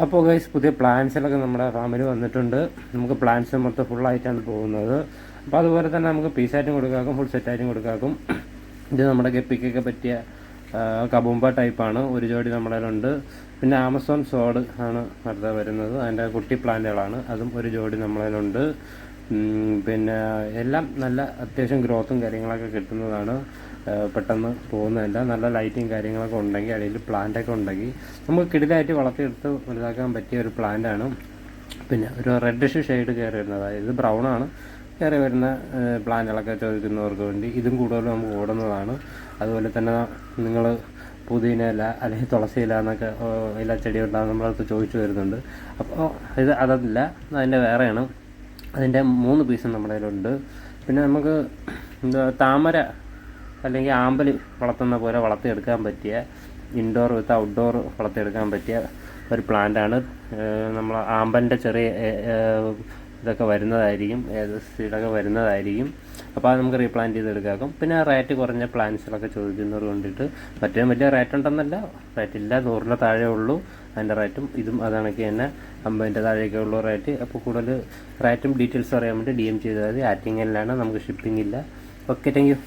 അപ്പോൾ ഗൈസ് പുതിയ പ്ലാൻസിലൊക്കെ നമ്മുടെ ഫാമിൽ വന്നിട്ടുണ്ട്. നമുക്ക് പ്ലാൻസ് മൊത്തം ഫുള്ളായിട്ടാണ് പോകുന്നത്. അപ്പോൾ അതുപോലെ തന്നെ നമുക്ക് പീസായിട്ടും കൊടുക്കാക്കും, ഫുൾ സെറ്റായിട്ടും കൊടുക്കാക്കും. ഇത് നമ്മുടെ ഗപ്പിക്കൊക്കെ പറ്റിയ കബൂമ്പ ടൈപ്പാണ്. ഒരു ജോഡി നമ്മുടെ കയ്യിലുണ്ട്. പിന്നെ ആമസോൺ സോഡ് ആണ് അടുത്ത വരുന്നത്. അതിൻ്റെ കുട്ടി പ്ലാന്റുകളാണ്, അതും ഒരു ജോഡി നമ്മുടെ കയ്യിലുണ്ട്. പിന്നെ എല്ലാം നല്ല അത്യാവശ്യം ഗ്രോത്തും കാര്യങ്ങളൊക്കെ കിട്ടുന്നതാണ്. പെട്ടെന്ന് പോകുന്നതല്ല. നല്ല ലൈറ്റും കാര്യങ്ങളൊക്കെ ഉണ്ടെങ്കിൽ, അടിയിൽ പ്ലാന്റൊക്കെ ഉണ്ടെങ്കിൽ നമുക്ക് കിടിലായിട്ട് വളർത്തിയെടുത്ത് വലുതാക്കാൻ പറ്റിയ ഒരു പ്ലാന്റാണ്. പിന്നെ ഒരു റെഡിഷ് ഷെയ്ഡ് കയറി വരുന്നത്, അതായത് ബ്രൗണാണ് കയറി വരുന്ന പ്ലാന്റുകളൊക്കെ ചോദിക്കുന്നവർക്ക് വേണ്ടി ഇതും കൂടുതലും നമുക്ക് ഓടുന്നതാണ്. അതുപോലെ തന്നെ നിങ്ങൾ പുതിന ഇല അല്ലെങ്കിൽ തുളസി ഇല എന്നൊക്കെ ഇല ചെടി ഉണ്ടാകും നമ്മളടുത്ത് ചോദിച്ചു വരുന്നുണ്ട്. അപ്പോൾ അതല്ല, അതിൻ്റെ വേറെയാണ്. അതിൻ്റെ 3 പീസും നമ്മുടെ കയ്യിലുണ്ട്. പിന്നെ നമുക്ക് താമര അല്ലെങ്കിൽ ആമ്പൽ വളർത്തുന്ന പോലെ വളർത്തിയെടുക്കാൻ പറ്റിയ, ഇൻഡോർ വിത്ത് ഔട്ട്ഡോർ വളർത്തിയെടുക്കാൻ പറ്റിയ ഒരു പ്ലാന്റാണ്. നമ്മൾ ആമ്പലിൻ്റെ ചെറിയ ഇതൊക്കെ വരുന്നതായിരിക്കും, സീഡൊക്കെ വരുന്നതായിരിക്കും. അപ്പോൾ അത് നമുക്ക് റീപ്ലാന്റ് ചെയ്തെടുക്കാക്കും. പിന്നെ റേറ്റ് കുറഞ്ഞ പ്ലാന്റ്സുകളൊക്കെ ചോദിക്കുന്നവർ കൊണ്ടിട്ട് മറ്റേ വലിയ റേറ്റ് ഉണ്ടെന്നല്ല, റേറ്റില്ല, 100 താഴെ ഉള്ളൂ അതിൻ്റെ റേറ്റും. ഇതും അതാണെങ്കിൽ തന്നെ 50 താഴേക്കേ ഉള്ളൂ റേറ്റ്. അപ്പോൾ കൂടുതൽ റേറ്റും ഡീറ്റെയിൽസും അറിയാൻ വേണ്ടി DM ചെയ്താൽ മതി. ആറ്റിങ്ങലിലാണ്, നമുക്ക് ഷിപ്പിംഗ് ഇല്ല. Okay, thank you.